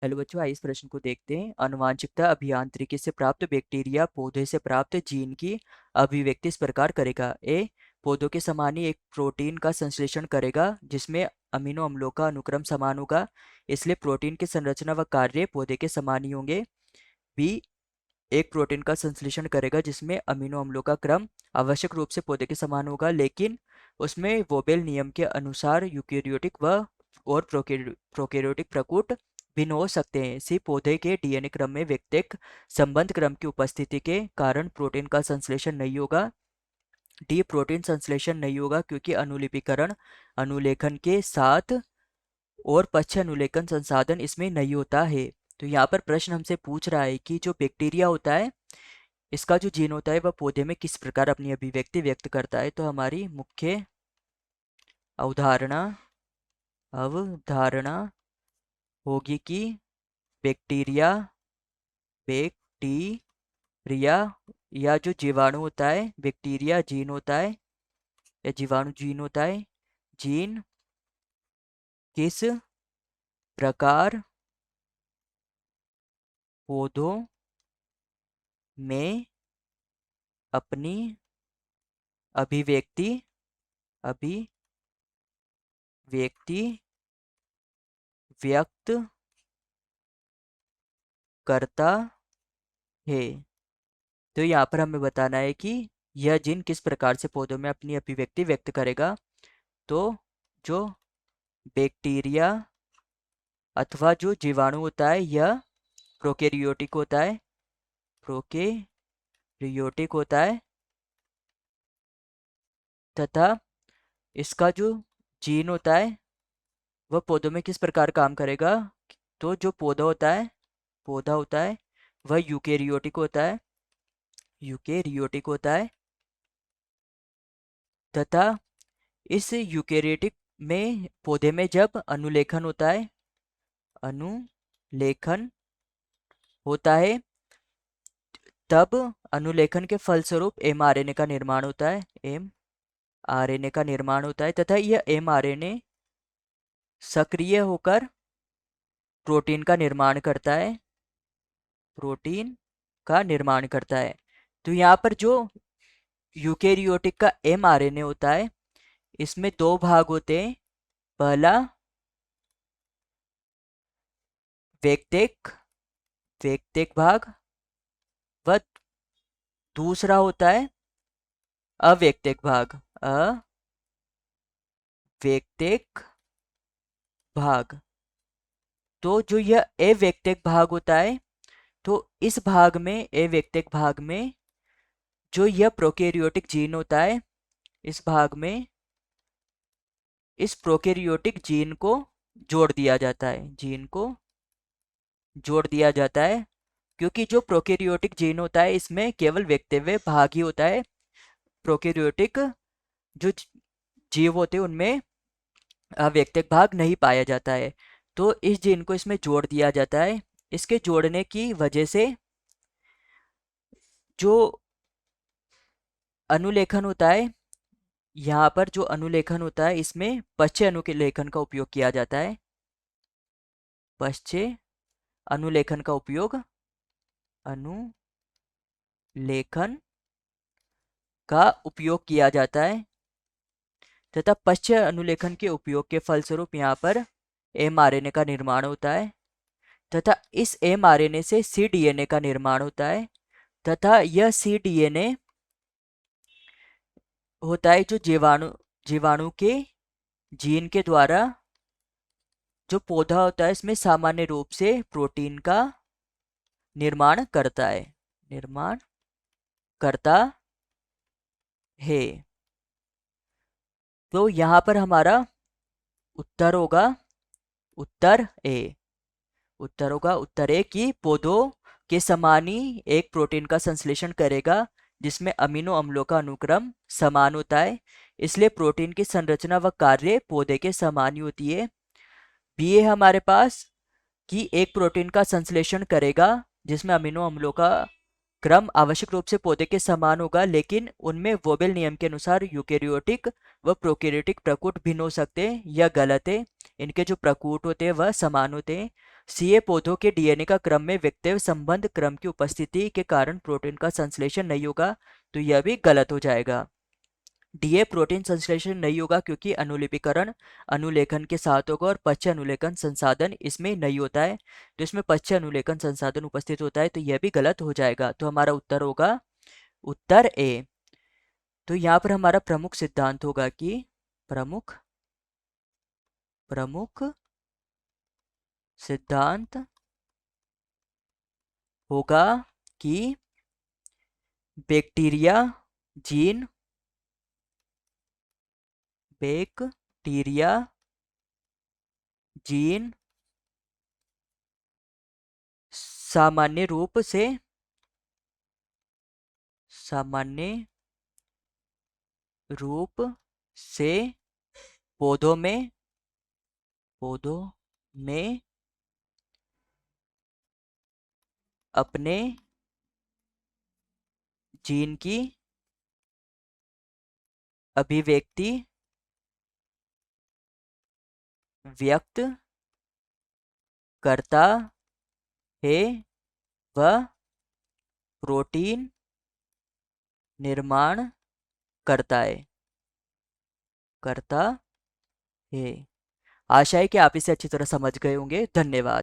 Hello बच्चों, आइए इस प्रश्न को देखते हैं। आनुवांशिकता अभियांत्रिकी से प्राप्त बैक्टीरिया पौधे से प्राप्त जीन की अभिव्यक्ति इस प्रकार करेगा। ए, पौधों के समान ही एक प्रोटीन का संश्लेषण करेगा जिसमें अमीनो अम्लों का अनुक्रम समान होगा, इसलिए प्रोटीन की संरचना व कार्य पौधे के समान ही होंगे। बी, एक प्रोटीन का संश्लेषण करेगा जिसमें अमीनो अम्लों का क्रम आवश्यक रूप से पौधे के समान होगा, लेकिन उसमें वोबेल नियम के अनुसार यूकेरियोटिक व और प्रोकैरियोटिक प्रकूट भिन्न हो सकते हैं। सी, पौधे के डीएनए क्रम में व्यक्तिक संबंध क्रम की उपस्थिति के कारण प्रोटीन का संश्लेषण नहीं होगा। डी, प्रोटीन संश्लेषण नहीं होगा क्योंकि अनुलिपिकरण अनुलेखन के साथ और पश्च अनुलेखन संसाधन इसमें नहीं होता है। तो यहाँ पर प्रश्न हमसे पूछ रहा है कि जो बैक्टीरिया होता है, इसका जो जीन होता है वह पौधे में किस प्रकार अपनी अभिव्यक्ति व्यक्त करता है। तो हमारी मुख्य अवधारणा अवधारणा होगी कि बैक्टीरिया बैक्टीरिया या जो जीवाणु होता है, बैक्टीरिया जीन होता है या जीवाणु जीन होता है, जीन किस प्रकार पौधों में अपनी अभिव्यक्ति अभिव्यक्ति व्यक्त करता है। तो यहाँ पर हमें बताना है कि यह जीन किस प्रकार से पौधों में अपनी अभिव्यक्ति व्यक्त करेगा। तो जो बैक्टीरिया अथवा जो जीवाणु होता है यह प्रोकैरियोटिक होता है, प्रोकैरियोटिक होता है तथा इसका जो जीन होता है वह पौधों में किस प्रकार काम करेगा। तो जो पौधा होता है वह यूकेरियोटिक होता है, यूकेरियोटिक होता है तथा इस यूकेरियोटिक में पौधे में जब अनुलेखन होता है, अनुलेखन होता है तब अनुलेखन के फलस्वरूप एमआरएनए का निर्माण होता है, एमआरएनए का निर्माण होता है तथा यह एमआरएनए सक्रिय होकर प्रोटीन का निर्माण करता है, प्रोटीन का निर्माण करता है। तो यहाँ पर जो यूकेरियोटिक का एमआरएनए होता है इसमें दो भाग होते हैं। पहला वैक्तिक वैक्तिक भाग व दूसरा होता है अवैक्तिक भाग, अवैक्तिक भाग। तो जो यह अवैक्तिक भाग होता है, तो इस भाग में अवैक्तिक भाग में जो यह प्रोकैरियोटिक जीन होता है, इस भाग में इस प्रोकैरियोटिक जीन को जोड़ दिया जाता है, जीन को जोड़ दिया जाता है क्योंकि जो प्रोकैरियोटिक जीन होता है इसमें केवल वक्तव्य भाग ही होता है। प्रोकैरियोटिक जो जीव होते हैं उनमें अवैक्तिक भाग नहीं पाया जाता है। तो इस जीन को इसमें जोड़ दिया जाता है। इसके जोड़ने की वजह से जो अनुलेखन होता है, यहाँ पर जो अनुलेखन होता है इसमें पश्च अनुलेखन का उपयोग किया जाता है, पश्च अनुलेखन का उपयोग अनुलेखन का उपयोग किया जाता है तथा पश्च अनुलेखन के उपयोग के फलस्वरूप यहाँ पर एमआरएनए का निर्माण होता है तथा इस एमआरएनए से सीडीएनए का निर्माण होता है तथा यह सीडीएनए होता है जो जीवाणु के जीन के द्वारा जो पौधा होता है इसमें सामान्य रूप से प्रोटीन का निर्माण करता है, निर्माण करता है। तो यहाँ पर हमारा उत्तर होगा उत्तर ए, उत्तर होगा उत्तर ए कि पौधों के समान ही एक प्रोटीन का संश्लेषण करेगा जिसमें अमीनो अम्लों का अनुक्रम समान होता है, इसलिए प्रोटीन की संरचना व कार्य पौधे के समान ही होती है। बी है हमारे पास कि एक प्रोटीन का संश्लेषण करेगा जिसमें अमीनो अम्लों का क्रम आवश्यक रूप से पौधे के समान होगा, लेकिन उनमें वोबेल नियम के अनुसार यूकेरियोटिक व प्रोकैरियोटिक प्रकूट भिन्न हो सकते हैं। यह गलत है, इनके जो प्रकूट होते हैं वह समान होते हैं। सी, पौधों के डीएनए का क्रम में व्यक्तिगत संबंध क्रम की उपस्थिति के कारण प्रोटीन का संश्लेषण नहीं होगा, तो यह भी गलत हो जाएगा। डी, प्रोटीन संश्लेषण नहीं होगा क्योंकि अनुलिपिकरण अनुलेखन के साथ होगा और पश्च अनुलेखन संसाधन इसमें नहीं होता है, तो इसमें पश्च अनुलेखन संसाधन उपस्थित होता है, तो यह भी गलत हो जाएगा। तो हमारा उत्तर होगा उत्तर ए। तो यहाँ पर हमारा प्रमुख सिद्धांत होगा कि प्रमुख प्रमुख सिद्धांत होगा कि बैक्टीरिया जीन बैक्टीरिया जीन सामान्य रूप से सामान्य रूप से पौधों में अपने जीन की अभिव्यक्ति व्यक्त करता है व प्रोटीन निर्माण करता है। आशा है कि आप इसे अच्छी तरह समझ गए होंगे। धन्यवाद।